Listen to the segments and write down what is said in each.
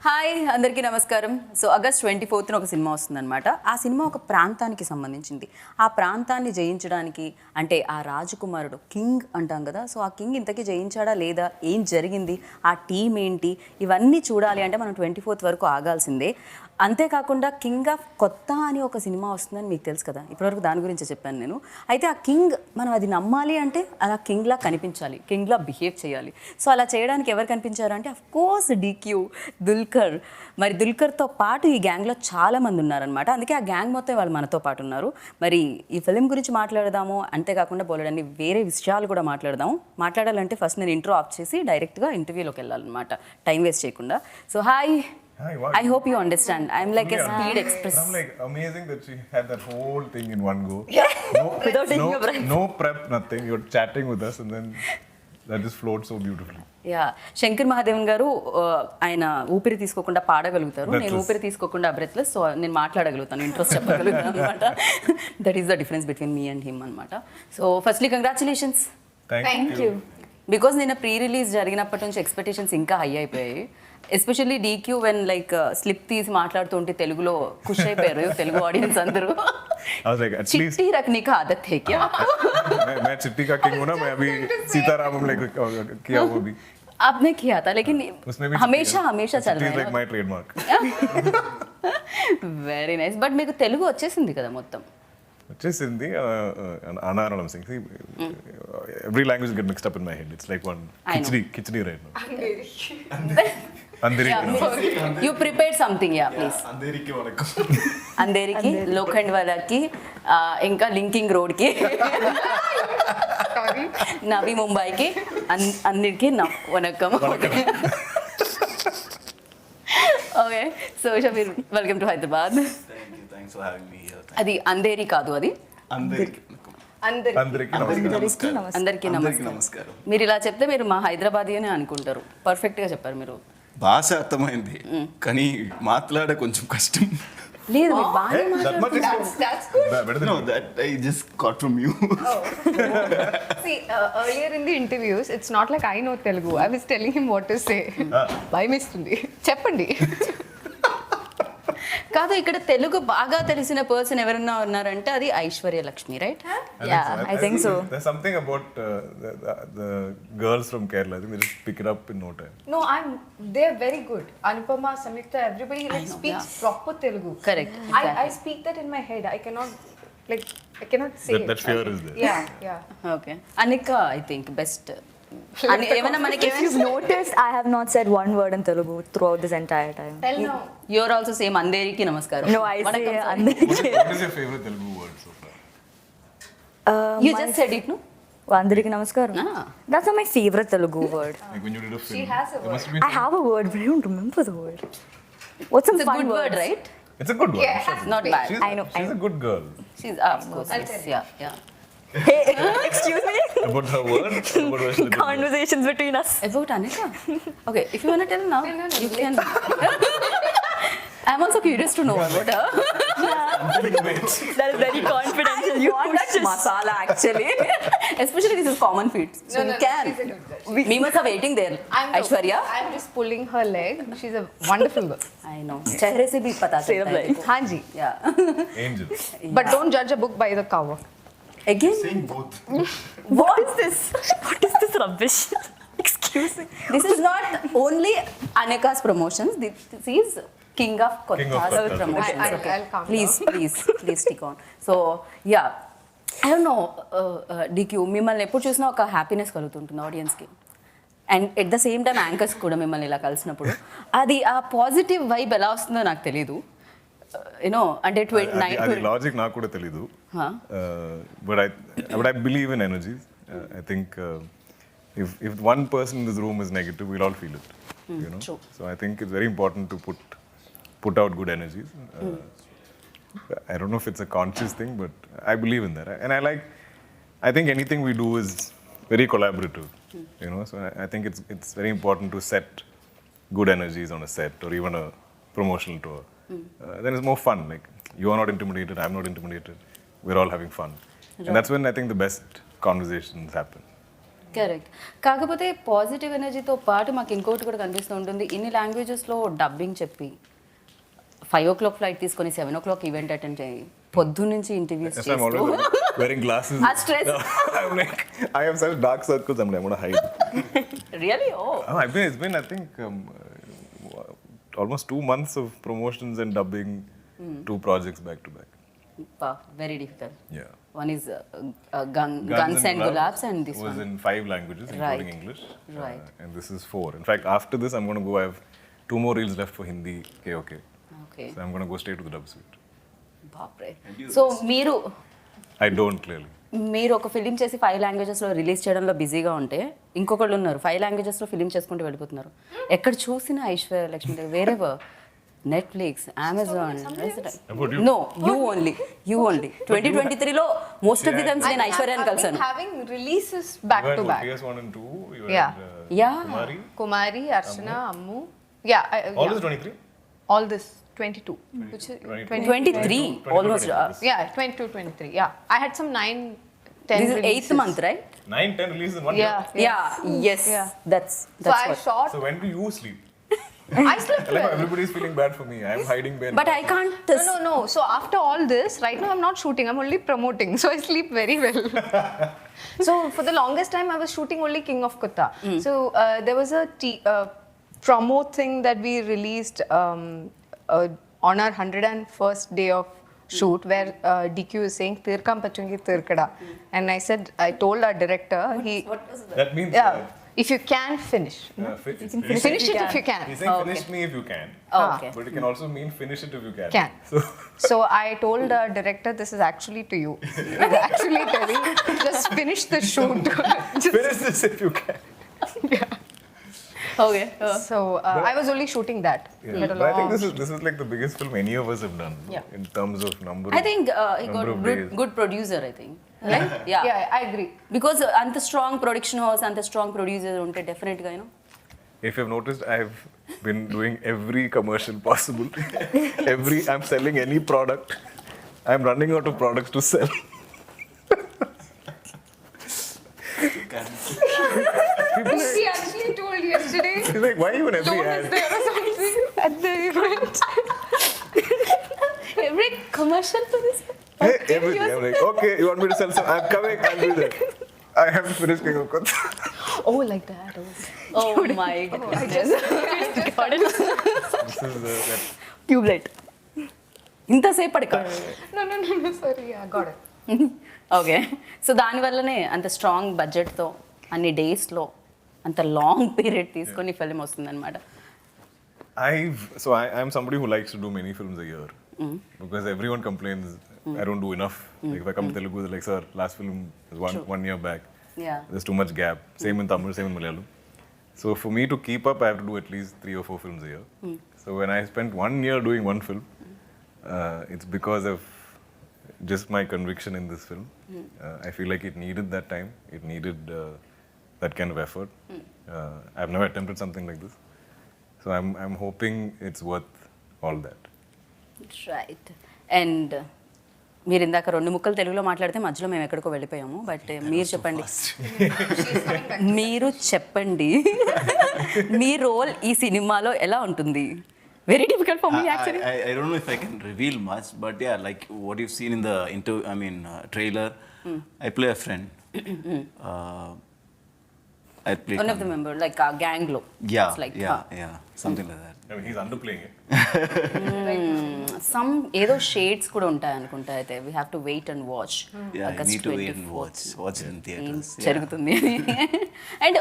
Hi అందరికీ నమస్కారం. So August 24న ఒక సినిమా వస్తుందన్నమాట. ఆ సినిమా ఒక ప్రాంతానికి సంబంధించింది. ఆ ప్రాంతాన్ని జయించడానికి అంటే ఆ రాజకుమారుడు కింగ్ అంటాం కదా, సో ఆ కింగ్ ఇంతకీ జయించాడా లేదా, ఏం జరిగింది, ఆ టీం ఏంటి, ఇవన్నీ చూడాలి అంటే మనం 24th వరకు ఆగాల్సిందే. అంతేకాకుండా కింగ్ ఆఫ్ కొత్త అని ఒక సినిమా వస్తుందని మీకు తెలుసు కదా, ఇప్పటివరకు దాని గురించి చెప్పాను నేను. అయితే ఆ కింగ్ మనం అది నమ్మాలి అంటే అలా కింగ్లా కనిపించాలి, కింగ్లా బిహేవ్ చేయాలి. సో అలా చేయడానికి ఎవరు కనిపించారు అంటే అఫ్కోర్స్ డీక్యూ, దుల్కర్. మరి దుల్కర్తో పాటు ఈ గ్యాంగ్లో చాలామంది ఉన్నారనమాట. అందుకే ఆ గ్యాంగ్ మొత్తం వాళ్ళు మనతో పాటు ఉన్నారు. మరి ఈ ఫిలిం గురించి మాట్లాడదాము, అంతేకాకుండా బోలెడన్ని వేరే విషయాలు కూడా మాట్లాడదాము. మాట్లాడాలంటే ఫస్ట్ నేను ఇంట్రో ఆఫ్ చేసి డైరెక్ట్గా ఇంటర్వ్యూలోకి వెళ్ళాలన్నమాట, టైం వేస్ట్ చేయకుండా. So hi. Hi, wow. I hope you understand. I'm like a speed express. I'm like amazing that she had that whole thing in one go. Without taking a breath. No prep, nothing. You're chatting with us and then that just flowed so beautifully. Yeah, Shankar Mahadevan గారు ఆయన ఊపిరి తీసుకోకుండా పాడగలుగుతారు, నేను ఊపిరి తీసుకోకుండా breathless, so నేను మాట్లాడగలుగుతాను, interest చెప్పగలుగుతాను అనమాట. That is the difference between me and him అనమాట. So firstly congratulations. Thank you. Because నిన్న ప్రీ రిలీజ్ జరిగినప్పటి నుంచి ఎక్స్పెక్టేషన్స్ ఇంకా హై అయిపోయాయి. Especially DQ when like slip తీసి మాట్లాడుతుంటే తెలుగులో ఖుష్ అయిపోయారు తెలుగు ఆడియన్స్ అందరూ. I was like, at least చిట్టి రఖనే కా ఆదత్ హై క్యా? मैं चिट्टी का किंग हूं ना, मैं अभी सीतारामम like किया वो भी. आपने किया था लेकिन उसने भी हमेशा हमेशा चल Chitti रहा is है. like my trademark. Very nice. But మీకు తెలుగు వచ్చేసింది కదా మొత్తం? వచ్చేసింది అనారణం Singh. Every language get mixed up in my head. It's like one khichdi right now. అందరికి you prepared something, yeah please. అందరికి వణకం. అందరికి, లోఖండ్ వాళ్ళకి, ఇంకా లింకింగ్ రోడ్కి, నవీ ముంబైకి, అందరికి వనక్కం. Okay, so Shabeer, welcome to Hyderabad. అది అంధేరి కాదు, అది అందరికి నమస్కారం. మీరు ఇలా చెప్తే మీరు మా హైదరాబాదీ అని అనుకుంటారు. పర్ఫెక్ట్గా చెప్పారు మీరు. భాష అర్థమైంది కానీ మాట్లాడ కొంచెం కష్టం. లేదు, మీరు బాగానే that much is That's good. better than No, that I just got from you. See, earlier in the interviews, it's not like I know Telugu. I was telling him what to say. భయమేస్తుంది, చెప్పండి. కాదు, ఇక్కడ తెలుగు బాగా తెలిసిన person ఎవరన్నా ఉన్నారంటే అది Aishwarya Lakshmi, right? I think so. There's something about the girls from Kerala. I think they just pick it up in no time. No, they're very good. Anupama, Samyukta, everybody like I know, speaks yeah. proper Telugu. Correct, I exactly. speak that in my head. I cannot say it. That fear is there. Yeah. Okay. Anika I think best. ఏమైనా మనకి If you've noticed, I have not said one word in Telugu throughout this entire time. Tell now. You are also same. అందరికి నమస్కారం. No, I say Andariki. What is your favorite Telugu word so far? You just said it, no? Andariki Namaskaram. Ah. That's not my favorite Telugu word. Like when you did a film. She has a there word. must be I have a word, but I don't remember the word. What's some It's a fun good word, words? right? It's a good word. Yeah. Not bad. I know, She's I a good girl. She's of course. I'll tell you. Yeah. Hey, excuse me. About her word. About her good word. Conversations between us. About Anika? Okay, if you want to tell now, No. you can. I'm also curious to know about her. That is very confidential. You want that masala actually. Especially this is common feet. So No, you no, can. she's a good girl. We must have waiting there. Aishwarya. I'm just pulling her leg. She's a wonderful girl. I know. चेहरे से भी पता Straight चलता up है. like. देखो. हाँ जी. Yeah. Angel. But don't judge a book by the cover. Again. Saying both. What is this? What is this rubbish? Excuse me. This is not only Anika's promotions. This is King of King of Kotha's Kotha's. promotions. Okay. I'll calm Please stick on. So yeah, I don't know. DQ మిమ్మల్ని ఎప్పుడు చూసినా ఒక happiness కలుగుతుంటుంది ఆడియన్స్కి. And at the same time anchors కూడా మిమ్మల్ని ఇలా కలిసినప్పుడు అది ఆ పాజిటివ్ వైబ్ ఎలా వస్తుందో నాకు తెలీదు. యూనో అంటే అది లాజిక్ నాకు కూడా తెలీదు. But I believe in energy. I think if one person in this room is negative, we'll all feel it. You know. True. So I think it's very important to put out good energies. I don't know if it's a conscious thing, but I believe in that. And I think anything we do is very collaborative. You know. So I think it's very important to set good energies on a set or even a promotional tour. Then it's more fun. Like you are not intimidated, I'm not intimidated. We're all having fun. And that's when I think the best conversations happen. Correct. కాకపోతే positive ఎనర్జీతో పాటు మాకు ఇంకోటి కూడా కనిపిస్తూ ఉంటుంది. ఇన్ని లాంగ్వేజెస్లో dubbing చెప్పి 5 o'clock ఫ్లైట్ తీసుకొని 7 o'clock ఈవెంట్ అటెండ్ అయ్యి పొద్దున్నుంచి interviews Yes, I'm always wearing glasses. ఆ stress. I'm like, I have such dark circles. I'm like, I'm gonna hide. Really oh Oh, it's been I think almost 2 months of promotions and dubbing, 2 projects back to back. Very difficult. Yeah. One is Guns and Gulabs and this was one. in 5 languages, including Right. English. Right. And this is 4. In fact, after this, I'm going to go. I have 2 more reels left for Hindi. Okay. Okay. So I'm going to go straight to the dub suite. బాప్రే. So మీరు I don't clearly. ఒక film చేసి 5 లాంగ్వేజెస్లో release చేయడంలో బిజీగా ఉంటే ఇంకొకళ్ళు ఉన్నారు 5 లాంగ్వేజెస్లో film చేసుకుంటూ వెళ్ళిపోతున్నారు. ఎక్కడ చూసినా Aishwarya Lakshmi wherever Netflix Amazon About you? No you only 2023లో మోస్ట్ ఆఫ్ ది టైమ్స్ నేను ఐశ్వర్యాని కలిసాను. Having releases back You to had back. PS1 and 2. You Yeah. had Yeah. Kumari. Kumari, Archana, Ammu. Yeah. All Yeah. this 23? All this 22. Which is 23 almost. Yeah, 22, 23. Yeah. I had some 9, 10 This is 8th releases. month, right? 9, 10 releases in one Yeah. year. Yeah. Yes. Yeah. That's So I what. shot. So when do you sleep? I slept I like how well. everybody's feeling bad for me. I'm hiding behind. But I can't. No. So after all this, right now I'm not shooting. I'm only promoting. So I sleep very well. So for the longest time, I was shooting only King of Kotha. So there was a promo thing that we released on our 101st day of shoot, where DQ is saying "Tirkam pachungi tirkada," and I told our director, That means if you can finish, finish it if you can. He's saying finish me if you can. Okay. But it can also mean finish it if you can. Can. So I told our director, this is actually to you. He's actually telling, just finish the shoot. Just- Finish this if you can. Okay. So I was only shooting that. Yeah. But a But I think long- this is like the biggest film any of us have done. Yeah. In terms of number. I think he got number of days. good producer, I think. Right? Yeah. Yeah, I agree. Because అంత strong production house అంత strong producer ఉంటే డెఫినెట్గా If you've noticed, I've been doing every commercial possible. I'm selling any product. I'm running out of products to sell. He actually told yesterday. He's like, why even every Joan ad? is there or something at the event. Every commercial to this Hey, everything. I'm like, okay, you want me to sell some? I'm coming, I'll be there. I haven't finished King of Kotha. Oh, like that. Oh my This is that. Tubelight ఇంతసేపటిక No. Sorry, yeah, got it. Okay so దానివల్లనే అంత strong బడ్జెట్తో అన్ని డేస్లో అంత long period తీసుకొని film వస్తుందన్నమాట. I'm somebody who likes to do many films a year because everyone complains I don't do enough. Like if I come to Telugu, they're like, sir, last film was one year back. Yeah. There's too much gap. Same in Tamil, same in Malayalam. So for me to keep up, I have to do at least 3 or 4 films a year. So when I spent 1 year doing one film, it's because of just my conviction in this film. I feel like it needed that time. It needed that kind of effort. I've never attempted something like this. So I'm hoping it's worth all that. Right. And మీరు ఇందాక 2 ముక్కలు తెలుగులో మాట్లాడితే మధ్యలో మేము ఎక్కడికో వెళ్ళిపోయాము. But మీరు చెప్పండి, మీ రోల్ ఈ సినిమాలో ఎలా ఉంటుంది? Very difficult for me actually. I don't know if I can reveal much, but yeah, like what you've seen in the trailer, I play a friend. I play one of the member like ఆ gang లో. yeah, something like that. I mean, he's underplaying it. Some ఏదో shades కూడా ఉంటాయి అనుకుంటా. అయితే we have to wait and watch. Yeah, you need to wait and watch it in theaters. జరుగుతుంది. And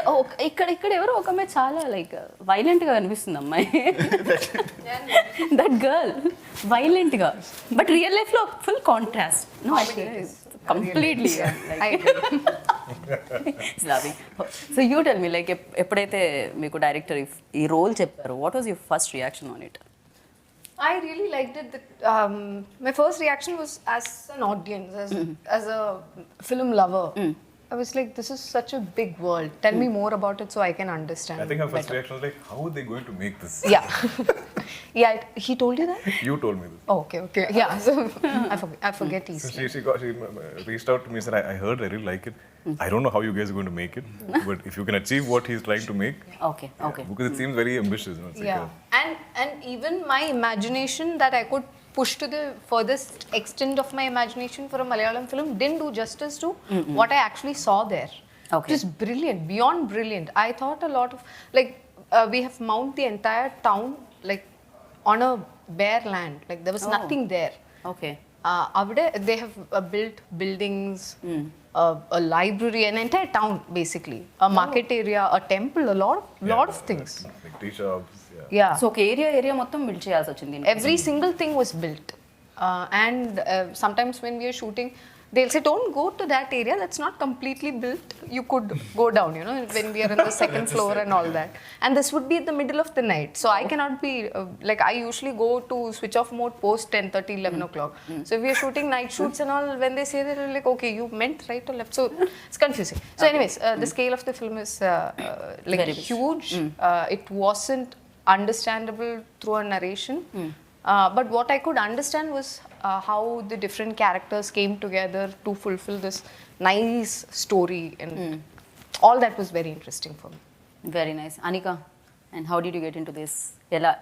ఇక్కడ ఎవరో ఒక అమ్మాయి చాలా లైక్ వైలెంట్ గా కనిపిస్తుంది అమ్మాయి. దట్ గర్ల్ వైలెంట్ గా, బట్ రియల్ లైఫ్ లో full contrast. No completely so you tell me like ఎప్పుడైతే మీకు డైరెక్టర్ ఈ రోల్ చెప్పారు, what was your first reaction on it? I really liked it. My first reaction was as an audience, as a film lover. I was like, this is such a big world. Tell me more about it so I can understand. I think her first better. reaction was like, how are they going to make this? Yeah. Yeah, he told you that? You told me this. Oh, okay. Yeah, so I forget So easily. she reached out to me and said, I heard, I really like it. I don't know how you guys are going to make it, but if you can achieve what he's trying to make, okay okay because it seems very ambitious. You know, it's like Yeah, and even my imagination that I could push to the furthest extent of my imagination for a Malayalam film didn't do justice to what I actually saw there. Okay. Just brilliant, beyond brilliant. I thought a lot of like we have mount the entire town like on a bare land. Like there was nothing there. Okay Avade, they have built buildings, a library, an entire town basically, a market area, a temple, a lot of things. like tea shops. Yeah. Yeah. So ఒక area మొత్తం build చేయాల్సి వచ్చింది దీనికి. Every single thing was built. And sometimes when we are shooting, they'll say, don't go to that area, that's not completely built. You could go down, you know, when we are in the second floor and all that. And this would be in the middle of the night. So I cannot be, like I usually go to switch off mode post 10:30, 11 o'clock. So if we are shooting night shoots and all, when they say that, they're like, okay, you meant right or left. So it's confusing. So anyways, the scale of the film is like Very big. huge. It wasn't understandable through a narration. But what I could understand was how the different characters came together to fulfill this nice story, and all that was very interesting for me. Very nice. Anika, and how did you get in to this? ఎలా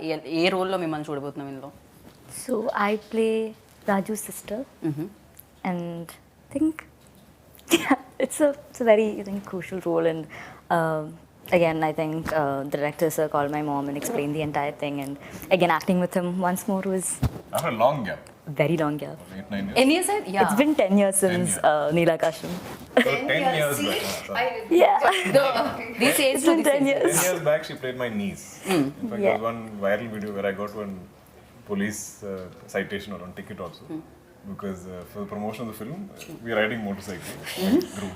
ఏ రోల్లో మిమ్మల్ని చూడబోతున్నాం ఇందులో? So I play Raju's sister, and I think it's a very crucial role. And again, I think the director sir called my mom and explained the entire thing. And again, acting with him once more was After a long gap, very long gap. 8-9 years. ఎన్ని years? Yeah It's been 10 years since Neelakasham. So 10 years back. Sorry. Yeah. This age It's to been 10 10 years. years back, she played my niece. In fact, there was Yeah. one viral video where I got one police citation or on ticket also. Because for the promotion of the film, we are riding motorcycle, group,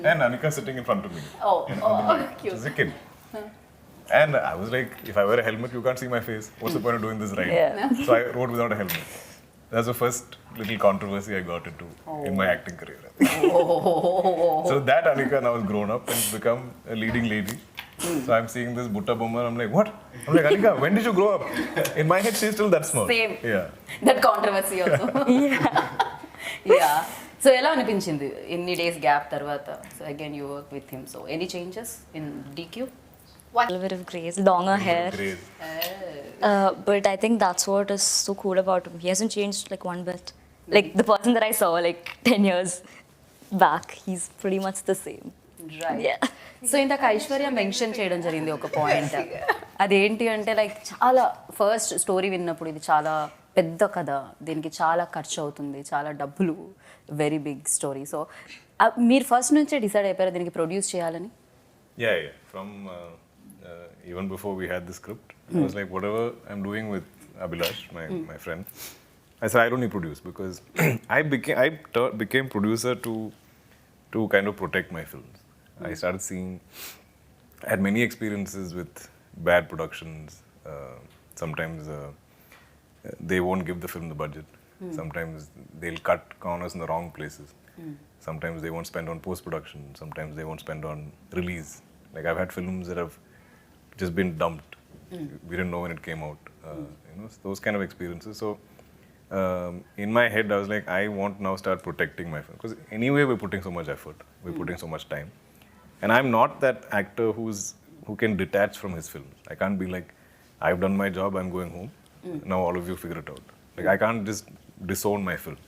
and Anika sitting in front of me. Oh, on the bike. cute. She's a kid. And I was like, if I wear a helmet, you can't see my face. What's the point of doing this ride? Yeah. So I rode without a helmet. That's the first little controversy I got into in my acting career. I think. So that Anika now has grown up and become a leading lady. So I'm seeing this Butta Bomma, I'm like, what? I'm like, Anika, when did you grow up? In my head, she's still that small. Same. Yeah. That controversy also. Yeah. So ఎలా అనిపించింది ఎన్ని days gap తర్వాత? So again you work with him. So any changes in DQ? A little bit of grace, longer hair. Great. But I think that's what is so cool about him. He hasn't changed like one bit. Like the person that I saw like 10 years back, he's pretty much the same. Right. Yeah. So ఇందాక Aishwarya mention చేయడం జరిగింది ఒక point. అదేంటి అంటే like చాలా first story విన్నప్పుడు ఇది చాలా పెద్ద కథ, దీనికి చాలా ఖర్చు అవుతుంది, చాలా డబ్బులు, వెరీ బిగ్ స్టోరీ. సో మీరు ఫస్ట్ నుంచే డిసైడ్ అయిపోయారు దీనికి ప్రొడ్యూస్ చేయాలని? Yeah. From even before we had the script, I was like, whatever I'm doing with Abhilash, my friend, I said I don't need produce because I became producer to kind of protect my films. I started seeing, I had many experiences with bad productions. Sometimes they won't give the film the budget. Sometimes they'll cut corners in the wrong places. Sometimes they won't spend on post-production. Sometimes they won't spend on release. Like I've had films that have just been dumped. We didn't know when it came out. Those kind of experiences. So in my head, I was like, I want now start protecting my film because anyway we're putting so much effort, we're putting so much time, and I'm not that actor who can detach from his films. I can't be like, I've done my job, I'm going home. Now all of you figure it out. Like I can't just disown my film,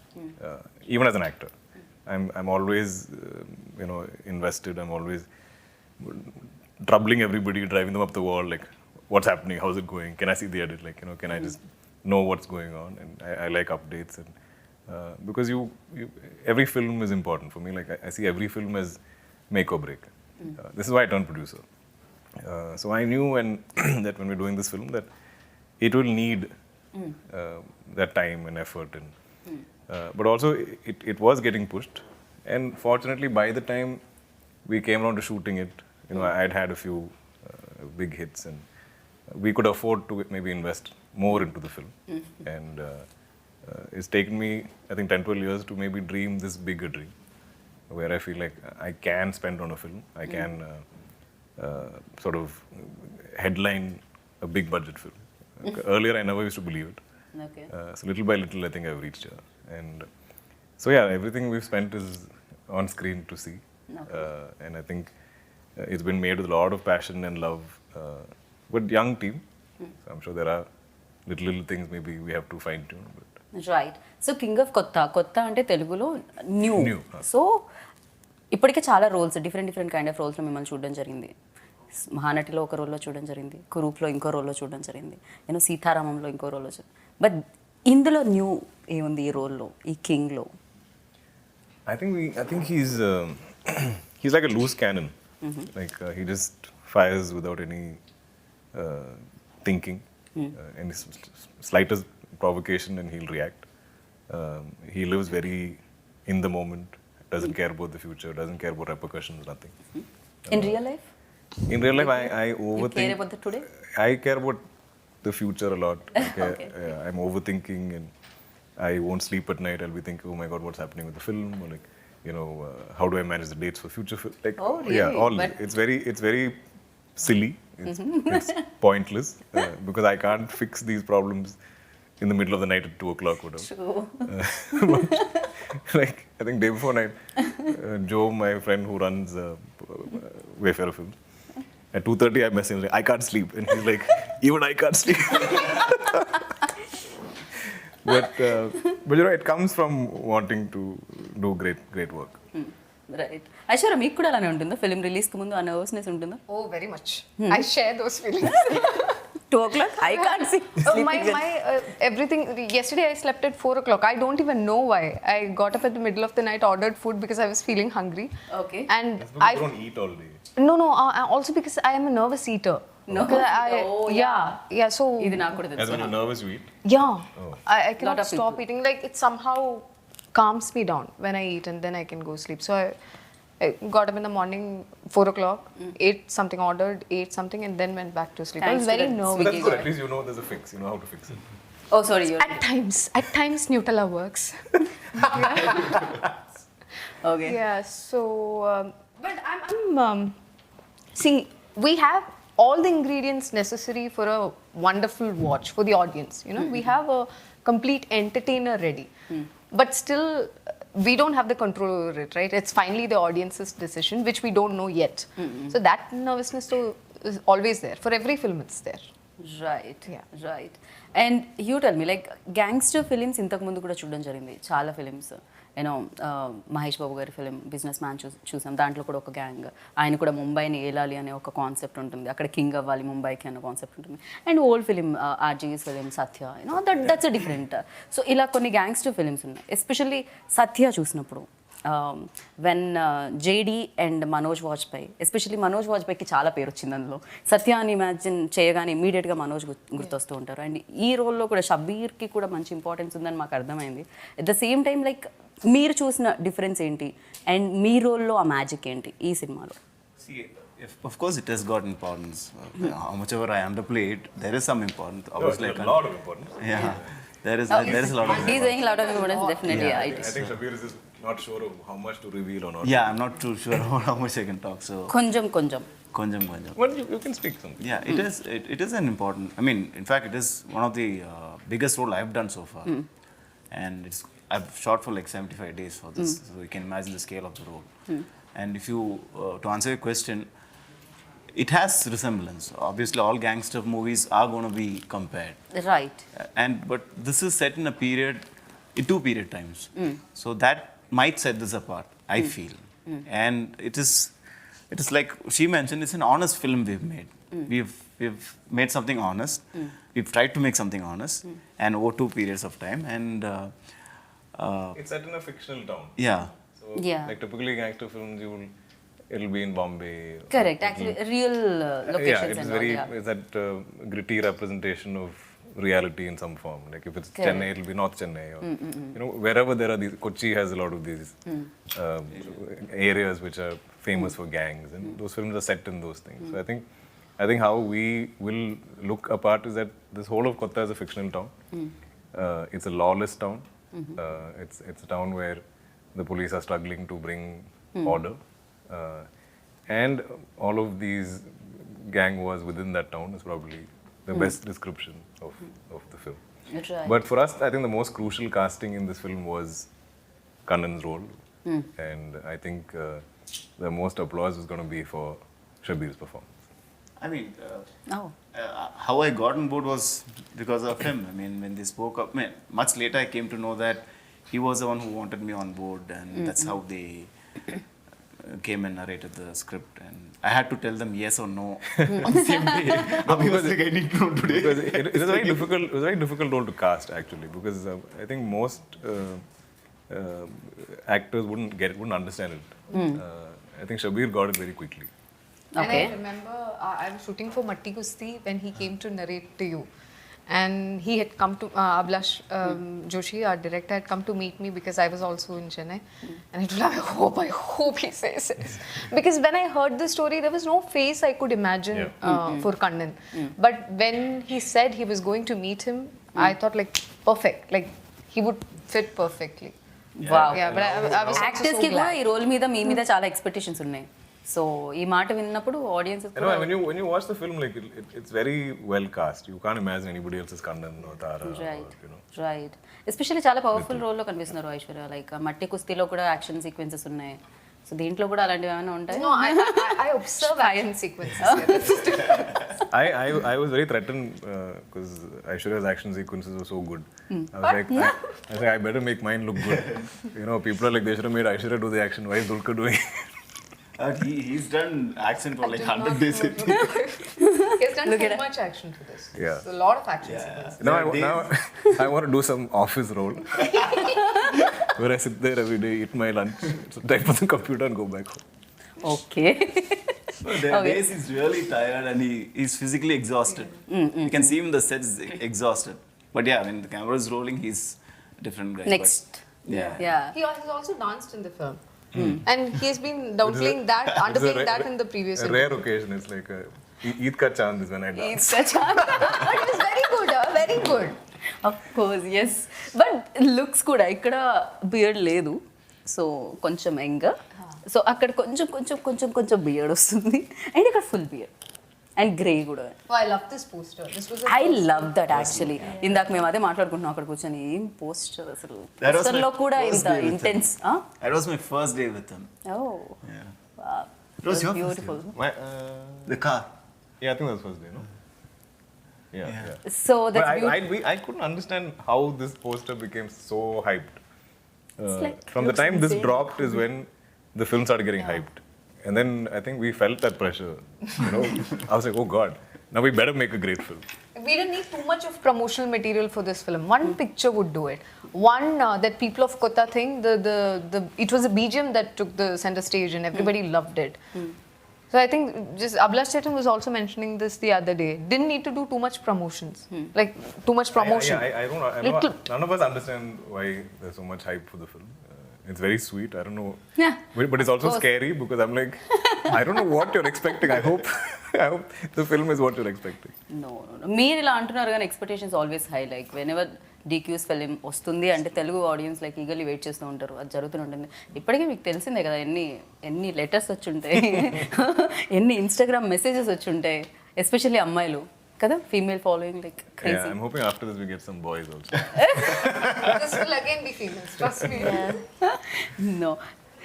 even as an actor. I'm always invested. I'm always troubling everybody, driving them up the wall. Like, what's happening? How's it going? Can I see the edit? Like, can I just know what's going on? And I like updates, and because every film is important for me. Like I see every film as make or break. This is why I turned producer. So I knew that when we're doing this film that it will need that time and effort, and but also it was getting pushed. And fortunately, by the time we came around to shooting it, I'd had a few big hits, and we could afford to maybe invest more into the film. And it's taken me, I think, 10-12 years to maybe dream this bigger dream, where I feel like I can spend on a film, I can sort of headline a big budget film. Earlier, I never used to believe it. Okay. So little by little, I think I've reached her. And so yeah, everything we've spent is on screen to see. And I think it's been made with a lot of passion and love. But young team, so I'm sure there are little things maybe we have to fine tune. But right so king of కొత్త అంటే తెలుగులో new New, so ఇప్పటికే చాలా roles different kind of రోల్స్లో మిమ్మల్ని చూడడం జరిగింది. మహానటిలో ఒక రోల్లో చూడడం జరిగింది, కురూప్లో ఇంకో రోల్లో చూడడం జరిగింది, సీతారామంలో ఇంకో రోల్లో బట్ ఇందులో న్యూ ఏముంది ఈ రోల్లో, ఈ కింగ్లో? I think he's like a loose cannon. Like he just fires without any thinking, any slightest provocation, and he'll react. He lives very in the moment. Doesn't care about the future. Doesn't care about repercussions. Nothing. In real life In real life, I overthink. care about the today? I care about the future a lot. I'm overthinking, and I won't sleep at night. I'll be thinking, oh my god, what's happening with the film? Or like, how do I manage the dates for future film? Like, Oh, really? yeah, all. But- It's very silly. It's pointless because I can't fix these problems in the middle of the night at 2 o'clock, whatever. Like, I think day before night, Joe, my friend who runs Wayfarer Films, at 2:30 I message him like, I can't sleep, and he's like, even I can't sleep. But it comes from wanting to do great work. Right. Aishwarya, మీకు కూడా అలానే ఉంటుందా? Film రిలీజ్కి ముందు ఆ nervousness ఉంటుందా? Oh, very much. I share those feelings. 2 o'clock I can't see. my everything. Yesterday I slept at 4 o'clock. I don't even know why. I got up at the middle of the night, ordered food because I was feeling hungry. Okay. And That's because I you don't eat all day. no. Also because I am a nervous eater. Nervous Because eater. Oh, yeah. So ఇది నాకు కూడా As తెలుసు. when you're nervous, you eat. yeah, I cannot of stop people. eating. Like it somehow calms me down when I eat, and then I can go sleep. So I got up in the morning 4 o'clock, ate something, ate something, and then went back to sleep. I Thanks was to very that nervous. But that's good. At least you know there's a fix. You know how to fix it. Oh, sorry. At times Nutella works. Okay. Yeah. So, but I'm see, we have all the ingredients necessary for a wonderful watch for the audience. We have a complete entertainer ready, but still we don't have the control over it, right? It's finally the audience's decision, which we don't know yet. So that nervousness is always there. For every film, it's there. Right. Yeah. Right. And you tell me, like gangster films ఇంతకుముందు కూడా చూడడం జరిగింది, చాలా films. Mahesh Babu గారి film business man చూసాం. దాంట్లో కూడా ఒక గ్యాంగ్, ఆయన కూడా ముంబైని ఏలాలి అనే ఒక కాన్సెప్ట్ ఉంటుంది, అక్కడ కింగ్ అవ్వాలి ముంబైకి అనే కాన్సెప్ట్ ఉంటుంది. And old film RG's film Satya, that's a different. So ఇలా కొన్ని గ్యాంగ్స్టర్ ఫిలిమ్స్ ఉన్నాయి. ఎస్పెషల్లీ సత్య చూసినప్పుడు when JD and Manoj Vajpayee, especially Manoj వాజ్పేయికి చాలా పేరు వచ్చింది అందులో. సత్య అని ఇమాజిన్ చేయగానే ఇమీడియట్గా మనోజ్ గుర్తొస్తూ ఉంటారు. అండ్ ఈ రోల్లో కూడా షబీర్కి కూడా మంచి ఇంపార్టెన్స్ ఉందని మాకు అర్థమైంది. At the same time like మీరు చూసిన డిఫరెన్స్ ఏంటి అండ్ మీ రోల్లో ఆ మ్యాజిక్ ఏంటి ఈ సినిమాలో? See, of course, it has got importance. How much ever I underplay it, there is some importance. Obviously, I A can't. lot of importance. Yeah, there is a lot of He's saying a lot of importance, definitely. Yeah. Yeah, it I is. think Shabir is just not sure of how much to reveal or not. Yeah, I'm not too sure how much I can talk. So, కొంచెం. konjam. Well, you can speak something. Yeah, it is. It is an important. I mean, in fact, it is one of the biggest role I've done so far, and I've shot for like 75 days for this, so you can imagine the scale of the role. And if you to answer your question, it has resemblance. Obviously, all gangster movies are going to be compared. Right. But this is set in a period, in 2 period times. So that might set this apart, I feel. And it is like she mentioned, it's an honest film we've made. We've made something honest. We've tried to make something honest, and over 2 periods of time. And It's set in a fictional town. yeah, So, Yeah. like typically gangster films, it'll be in Bombay. Correct. Actually, real locations Yeah, it's and very, all. Yeah. it's that gritty representation of reality in some form. Like if it's Correct. Chennai, it'll be North Chennai. Or, wherever there are these, Kochi has a lot of these areas which are famous for gangs, and those films are set in those things. So I think how we will look apart is that this whole of Kotha is a fictional town. It's a lawless town. It's a town where the police are struggling to bring order. And all of these gang wars within that town is probably the best description of the film. Right. But for us, I think the most crucial casting in this film was Kannan's role. And I think the most applause is going to be for Shabir's performance. I mean, Oh. how I got on board was because of him. I mean, when they spoke up, much later I came to know that he was the one who wanted me on board, and that's how they came and narrated the script. And I had to tell them yes or no on the same day. Abhi was like, I need to know today. Because it was a very difficult role to cast actually, because I think most actors wouldn't understand it. I think Shabir got it very quickly. Okay. And I remember I was shooting for Matti Kusti when he came to narrate to you. And he had come to, Ablash Joshi, our director, had come to meet me because I was also in Chennai. And I told him, I hope he says this. Because when I heard the story, there was no face I could imagine for Kannan. But when he said he was going to meet him, I thought like, perfect. Like, he would fit perfectly. Wow. Yeah, but I was also actors so కి కూడా glad. ఈ role మీద మీ మీద చాలా expectations ఉన్నాయి. So ఈ మాట విన్నప్పుడు audience I know, when you watch the film, like it's very well cast. You can't imagine anybody else as Kannan or Tara. Right Or, you know. Right especially చాలా powerful రోల్లో కనిపిస్తున్నారు Aishwarya. Like మట్టి కుస్తీలో కూడా action sequences ఉన్నాయి. So దీంట్లో కూడా అలాంటివి ఏమైనా ఉంటాయి? No, I observe action sequences. I was very threatened because Aishwarya's action sequences were so good. I was like, I better make mine look good. You know, people are like, they should have made Aishwarya do the action. Why is Dulquer doing it? He's done action for like 100 days. He's done too much action for this. Yeah. It's a lot of action sequences. Now I want to do some office role where I sit there every day, eat my lunch, type on the computer and go back home. Okay. So there are days he's really tired and he's physically exhausted. You can see him in the sets exhausted. But yeah, when the camera is rolling, he's a different guy. Next. But, yeah. Yeah. He has also danced in the film. And he's been downplaying that, underplaying that in the previous A rare occasion. It's like Eid ka chand is when I dance. But it was very good, very good. Of course yes. But looks కూడా ఇక్కడ beard లేదు, so కొంచెం young. So అక్కడ కొంచెం కొంచెం కొంచెం కొంచెం beard వస్తుంది, అండ్ ఇక్కడ ఫుల్ బియర్డ్ అండ్ గ్రే కూడా. Oh, I love this poster. This was I love that actually. ఇందాక మేము అదే మాట్లాడుకుంటున్నాం అక్కడ కూర్చొని, ఏం పోస్టర్ అసలు. That was పోస్టర్లో my కూడా first ఇంత day with him. Intense. That was my first day with him. Oh Yeah. It was your beautiful. My, The car. yeah, I think that was first day, no? Yeah. So But that's beautiful. I couldn't understand how this poster became so hyped. like From the time this dropped is when the film started getting hyped. And then I think we felt that pressure. You know, I was like, oh God, now we better make a great film. We didn't need too much of promotional material for this film. One picture would do it. One that people of Kotha think it was a BGM that took the center stage and everybody loved it. So I think just Ablash Chetan was also mentioning this the other day. Didn't need to do too much promotions, like too much promotion. I don't know. I know Little. none of us understand why there's so much hype for the film. It's very sweet. I don't know. Yeah. But it's also Of course. scary because I'm like, I don't know what you're expecting. I hope the film is what you're expecting. No మీరు ఇలా అంటున్నారు కానీ expectations always high. Like whenever DQ's film వస్తుంది అంటే Telugu audience like eagerly wait చేస్తూ ఉంటారు. అది జరుగుతుంటుంది. ఇప్పటికీ మీకు తెలిసిందే కదా ఎన్ని లెటర్స్ వచ్చి ఉంటాయి, ఎన్ని ఇన్స్టాగ్రామ్ మెసేజెస్ వచ్చి ఉంటాయి, ఎస్పెషల్లీ అమ్మాయిలు కదా, female following like Yeah, crazy. I'm hoping after this we get some boys also. This will again be females, trust me. No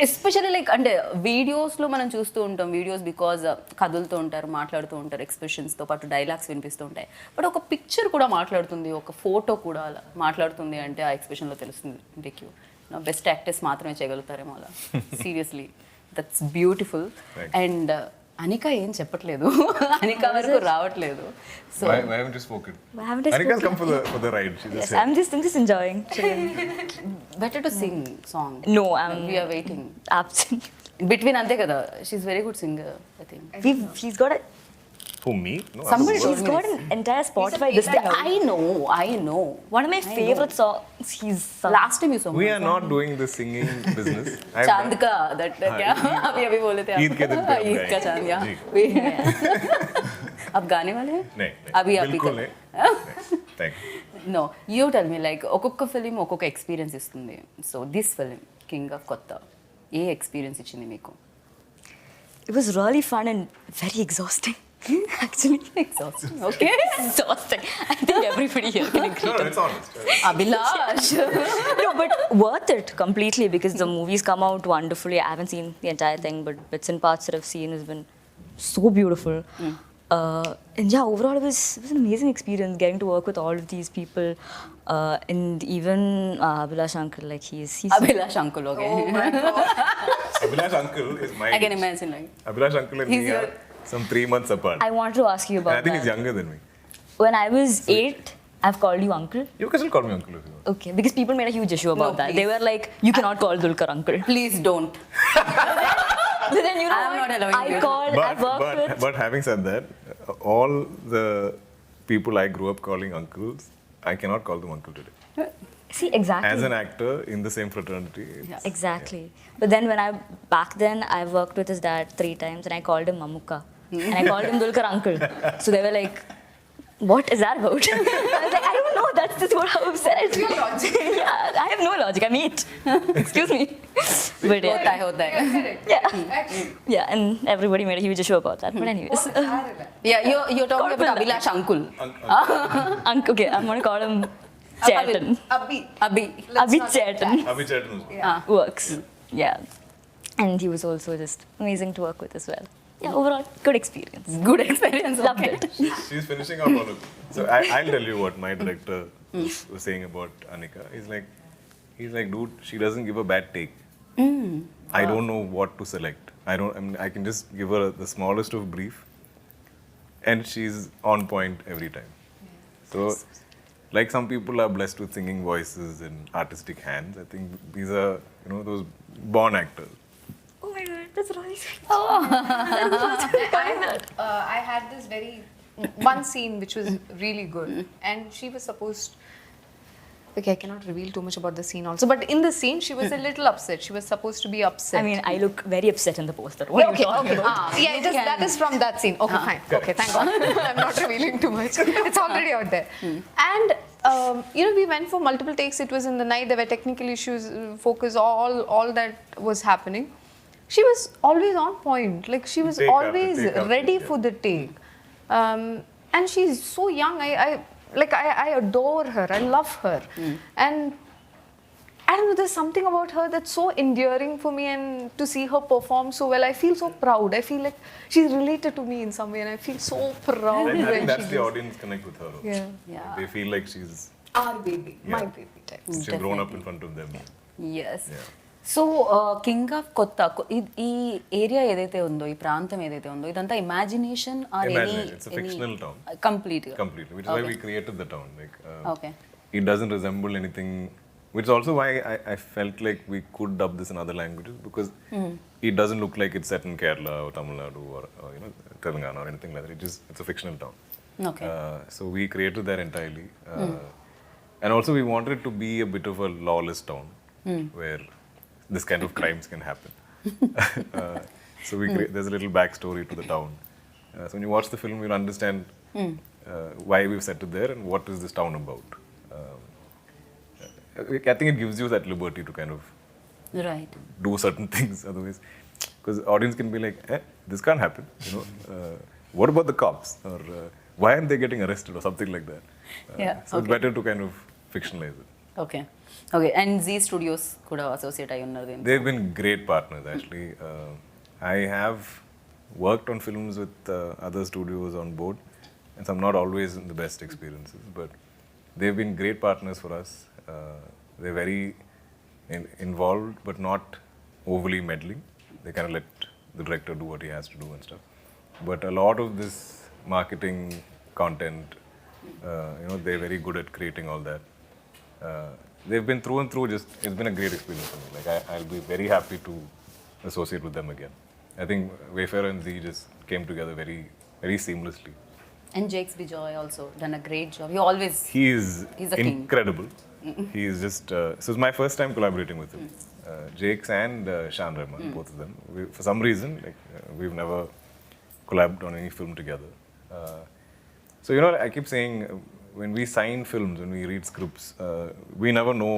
especially like అంటే వీడియోస్లో మనం చూస్తూ ఉంటాం, వీడియోస్ బికాజ్ కదులుతూ ఉంటారు, మాట్లాడుతూ ఉంటారు, ఎక్స్ప్రెషన్స్తో పాటు డైలాగ్స్ వినిపిస్తూ ఉంటాయి. బట్ ఒక పిక్చర్ కూడా మాట్లాడుతుంది, ఒక ఫోటో కూడా అలా మాట్లాడుతుంది అంటే ఆ ఎక్స్ప్రెషన్లో తెలుస్తుంది. డెక్యూ నా బెస్ట్ యాక్టర్స్ మాత్రమే చేయగలుగుతారేమో అలా. Seriously that's beautiful. అండ్ అనిక ఏం చెప్పట్లేదు, అనిక వరకు రావట్లేదు. So Why haven't you spoken? Why haven't I Anika's spoken? come for the ride. She just Yes, said. I'm just enjoying. chilling. Better to sing song. No, I'm we are waiting absolutely. Between అంతే కదా. She's very good singer I think. She's got a. Who, me? No, Somebody I'm She's got an entire Spotify He's a list. I know. One of my favorite songs. He's sung. Last time you saw We are not doing the singing business. I've चांद का that क्या अभी बोले थे आप? ईद के दिन पे हम ईद का गाएंगे। चांद या जी। अब गाने वाले हैं? नहीं, अभी आप ही बिल्कुल कर- नहीं. Thank you. No, you tell me like ఒక్కొక్క ఫిలిం ఒక్కొక్క ఎక్స్పీరియన్స్ ఇస్తుంది. So this film king of కొత్త ఏ ఎక్స్పీరియన్స్ ఇచ్చింది మీకు? It was really fun and very exhausting. Actually, Exhausting. Okay. exhausting. I think everybody here can agree. No, no, it's honest. Abhilash. No, but worth it completely because the movies come out wonderfully. I haven't seen the entire thing, but bits and parts that I've seen has been so beautiful. And yeah, overall it was an amazing experience getting to work with all of these people. And even Abhilash Uncle, like he's Abhilash uncle, okay. Oh my god. Abhilash uncle is my I can age. imagine like. Abhilash uncle and He's me are your- some 3 months apart. I wanted to ask you And I about think he's that. younger than me. When I was 8, I've called you uncle. You can still call me uncle if you want. Okay, because people made a huge issue about No, that. They please. were like, you cannot call Dulquer uncle. Please don't. So then you know I'm what? not allowing you. I've worked with. But having said that, all the people I grew up calling uncles, I cannot call them uncle today. See, exactly. As an actor in the same fraternity, it's- Exactly. But then back then, I worked with his dad 3 times and I called him Mamuka. And I called him Dulquer uncle. So they were like, what is that about? I was like, I don't know, that's just what how I've said. Yeah, I have no logic, I'm 8. Excuse me. But Hota hai, hota hai. yeah, and everybody made a huge issue about that. But anyways, Yeah, you're talking about Abhilash uncle. okay, I'm going to call him Chetan. Abhi. Abhi Chetan. Abhi Chetan was- Works. Yeah. And he was also just amazing to work with as well. Yeah, overall, good experience. Good experience. Loved okay. it. She's finishing up all of. So I'll tell you what my director was saying about Anika. He's like, dude, she doesn't give a bad take. I don't know what to select. I mean, I can just give her the smallest of brief, and she's on point every time. So, like some people are blessed with singing voices and artistic hands. I think these are, those born actors. Oh my god, that's really sweet. I had this one scene which was really good, and she was supposed. Okay, I cannot reveal too much about the scene also, but in the scene she was a little upset. She was supposed to be upset. I mean, I look very upset in the poster. What are you talking about? Yeah, that is from that scene. Okay, fine. Okay, thank God. I'm not revealing too much. It's already out there. And we went for multiple takes. It was in the night. There were technical issues, focus, all that was happening. She was always on point. Like she was Take after always take after, ready yeah. for the take. And she's so young. I adore her. I love her. And I don't know, there's something about her that's so endearing for me, and to see her perform so well, I feel so proud. I feel like she's related to me in some way, and I feel so proud I when think that's she the does. audience connect with her. Also. Yeah. Yeah. They feel like she's Our baby, my Yeah. baby type. she's grown up in front of them. Yes. Yeah. So king of కొత్త ఈ area ఏదైతే ఉందో ఈ ప్రాంతం ఏదైతే ఉందో ఇదంతా imagination or Imagine, it's a fictional town. Complete Completely, which is why we created the town. Like, Okay. It doesn't resemble anything, which is also why I felt like we could dub this in other languages, because it doesn't look like it's set in Kerala or Tamil Nadu or Telangana or anything like that. It's a fictional town. Okay. So we created that entirely, and also we wanted it to be a bit of a lawless town where this kind of crimes can happen. So there's a little backstory to the town. So when you watch the film, you'll understand why we've set it there and what is this town about. I think it gives you that liberty to kind of right do certain things. Otherwise, because audience can be like, this can't happen. What about the cops? Or why aren't they getting arrested or something like that? Yeah, So it's better to kind of fictionalize it. Okay okay and Zee studios కూడా associate అయి ఉన్నారు దీనికి They've been great partners, actually. I have worked on films with other studios on board, and some not always in the best experiences, but they've been great partners for us. They're very involved, but not overly meddling. They kind of let the director do what he has to do and stuff. But a lot of this marketing content, they're very good at creating all that. They've been through and through. It's been a great experience for me. Like I'll be very happy to associate with them again. I think Wayfarer and Z just came together very, very seamlessly. And Jakes Bejoy also done a great job you always He's He's a king. incredible. He is just. So it's my first time collaborating with him. Jakes and Shan Rahman, both of them. For some reason, we've never collabed on any film together. So I keep saying, when we sign films, when we read scripts, we never know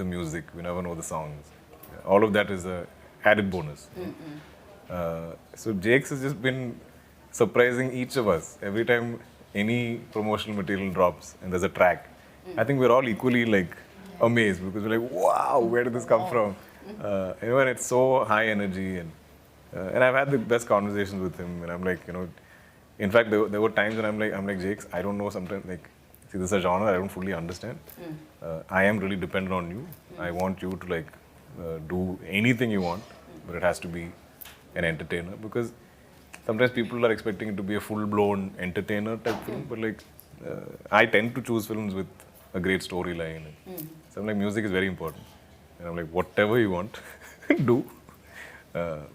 the music, we never know the songs. All of that is a added bonus. So Jakes has just been surprising each of us every time any promotional material drops and there's a track. I think we're all equally like amazed because we're like, wow, where did this come from? And it's so high energy, and I've had the best conversations with him, and I'm like, in fact, there were times when I'm like, Jakes, I don't know sometimes, like, see, this is a genre I don't fully understand. I am really dependent on you. I want you to like do anything you want, but it has to be an entertainer, because sometimes people are expecting it to be a full-blown entertainer type film, but like I tend to choose films with a great storyline. So I'm like, music is very important, and I'm like, whatever you want, do.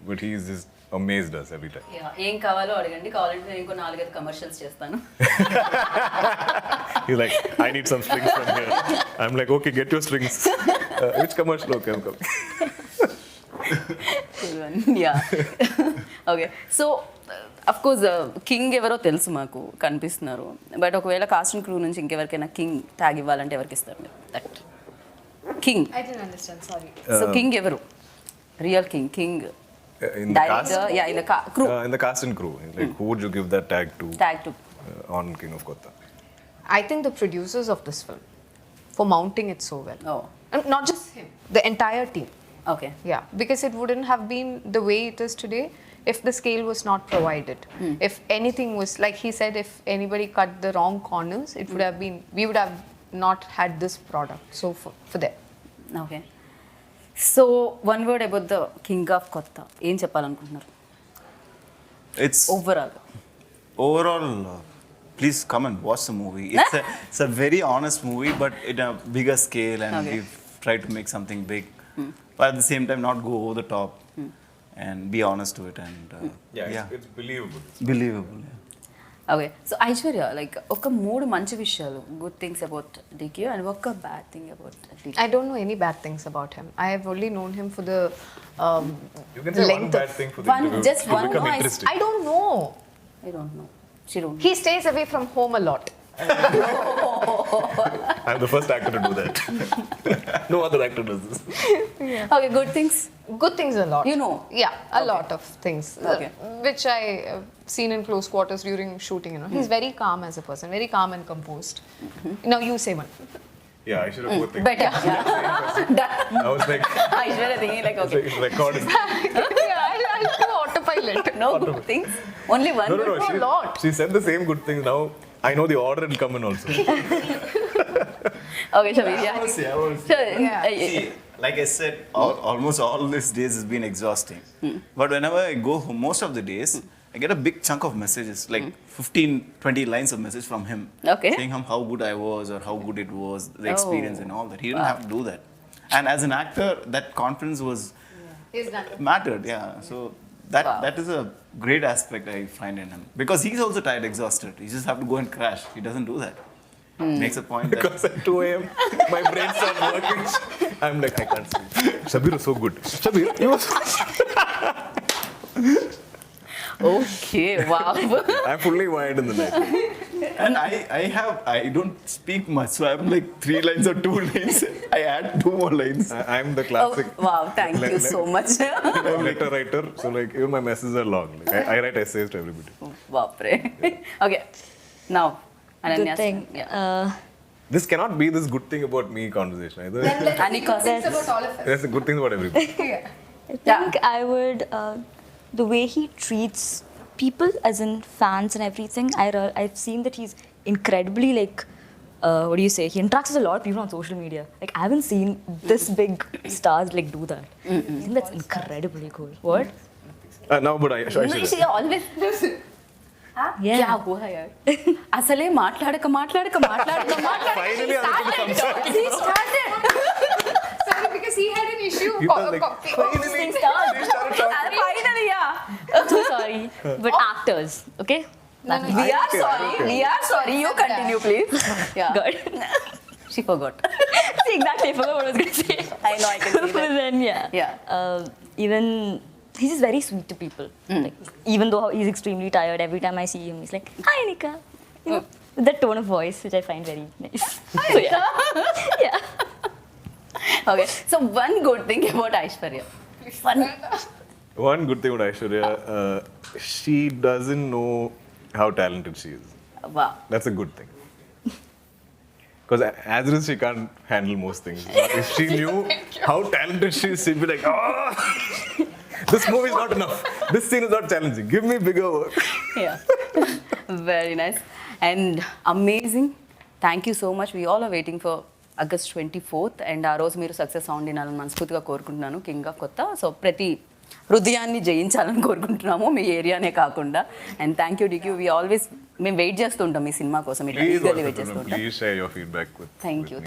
But he's just amazed us every time. ఏం కావాలో అడగండి, కావాలంటే నేను ఇంకో 4-5 commercials చేస్తాను. He's like, I need some strings from here. I'm like, okay, get your strings. Which commercial? Okay, I'm coming. Okay, so of course king ఎవరో తెలుసు, మాకు కనిపిస్తున్నారు. బట్ ఒకవేళ కాస్ట్ అండ్ క్రూ నుంచి ఇంకెవరికైనా కింగ్ ట్యాగ్ ఇవ్వాలంటే ఎవరికి ఇస్తారు మీరు? That king. I didn't understand, sorry. So king ఎవరు? Real king In the cast? Director, yeah, in the crew. In the cast and crew. Like, who would you give that tag to on King of Kotha? I think the producers of this film for mounting it so well. Oh, And not just him, the entire team. Okay. Yeah, because it wouldn't have been the way it is today if the scale was not provided. If anything was, like he said, if anybody cut the wrong corners, it would have been, we would have not had this product. So for them. Okay, so one word about the king of కొత్త, ఏం చెప్పాలనుకుంటున్నారు It's overall? please come and watch the movie. It's a very honest movie, but in a bigger scale, and Okay. we've tried to make something big, but at the same time not go over the top, and be honest to it, and It's believable. believable. Yeah. Okay, so Aishwarya, like ఒక 3 మంచి విషయాలు, good things about DQ, and ఒక bad thing about DQ. I don't know any bad things about him. I have only known him for the You can say one length bad of. thing for the One- interview just to one, become no, interesting. I don't know. I don't know. She don't know. He stays away from home a lot. I'm the first actor to do that. No other actor does this. Okay, good things. Good things a lot. You know. Yeah, a lot of things. Okay. Which I seen in close quarters during shooting, He's very calm as a person, very calm and composed. Now you say one. Yeah, I should have put things. Better. Yeah. I was like, Aishwarya thinking like, okay. it's recording. Yeah, I'll do autopilot. No good things. Only one. No. No, a lot. She said the same good things. Now I know the order will come in also. Okay, Shabir. Yeah. I was. Sure. Yeah. See, like I said, almost all these days has been exhausting. But whenever I go home, most of the days, I get a big chunk of messages, like 15-20 lines of message from him. Okay. Saying how good I was or how good it was, the experience and all that. He didn't have to do that. And as an actor, that confidence was He's done. mattered, yeah. So that is a great aspect I find in him. Because he's also tired, exhausted. He just have to go and crash. He doesn't do that. Makes a point that Because at 2 a.m. my brain starts working. I'm like, I can't sleep. Shabir was so good. Shabir, you were so Okay, wow. I'm fully wired in the night. and I don't speak much, so I'm like 3 lines or 2 lines. I add 2 more lines. I'm the Oh, classic wow, thank you so much. letter writer. So like, even my messages are long. Like, I write essays to everybody. Bapre. Okay, now, Good Ananya's thing. turn. Yeah. This cannot be this good thing about me conversation either. Anika. It's about all of us. There's a good thing about everybody. I think I would, the way he treats people, as in fans and everything, I've seen that he's incredibly like, what do you say? He interacts with a lot of people on social media. Like, I haven't seen this big stars like do that. I think that's incredibly cool. What? No, but No, she always. Yeah. क्या हुआ यार? అసలే మాట్లాడక Finally, He started. Sorry, because he had an issue. You felt like, Finally, finally, yeah. I'm so sorry. But actors, okay? We are sorry. We are sorry. You continue, please. Yeah. Good. She forgot. See, exactly, I forgot what I was going to say. I know, I can see But that. then, even he's just very sweet to people. Like, even though he's extremely tired, every time I see him, he's like, "Hi, Nika." You know, with that tone of voice, which I find very nice. So, yeah. Okay. So one good thing about Aishwarya. One. one good thing about Aishwarya, she doesn't know how talented she is. వా That's a good thing. Because as it is, she can't handle most things. But if she knew how talented she is, she'd be like, oh, this movie is not enough. This scene is not challenging. Give me bigger work. Very nice and amazing. Thank you so much. We all are waiting for August 24th and ఆ రోజు మీరు success sound వినాలని మనస్ఫూర్తిగా కోరుకుంటున్నాను king of కొత్త. So ప్రతి హృదయాన్ని జయించాలని కోరుకుంటున్నాము మీ ఏరియానే కాకుండా. And thank you DQ. We always మేము వెయిట్ చేస్తుంటాం ఈ సినిమా కోసం, ఇట్లా ఈగర్లీ వెయిట్ చేస్తుంటాం. Please share your feedback with.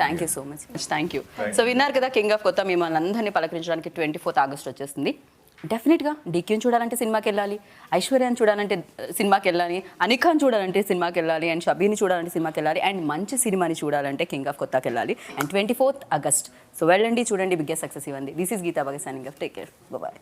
Thank you so much. Thank you. So విన్నారు కదా కింగ్ ఆఫ్ కొత్త. మిమ్మల్ని అందరినీ పలకరించడానికి 24th August వచ్చేస్తుంది. డెఫినెట్గా డీక్యూని చూడాలంటే సినిమాకి వెళ్ళాలి, ఐశ్వర్యాన్ని చూడాలంటే సినిమాకి వెళ్ళాలి, అనిఖాన్ చూడాలంటే సినిమాకి వెళ్ళాలి, అండ్ షబీని చూడాలంటే సినిమాకి వెళ్ళాలి, అండ్ మంచి సినిమాని చూడాలంటే కింగ్ ఆఫ్ కొత్తకి వెళ్ళాలి. And 24th August. సో వెళ్ళండి, చూడండి, బిగ్గెస్ట్ సక్సెస్ ఇవ్వండి. This is Geeta Bhagat signing off. Take care. Bye.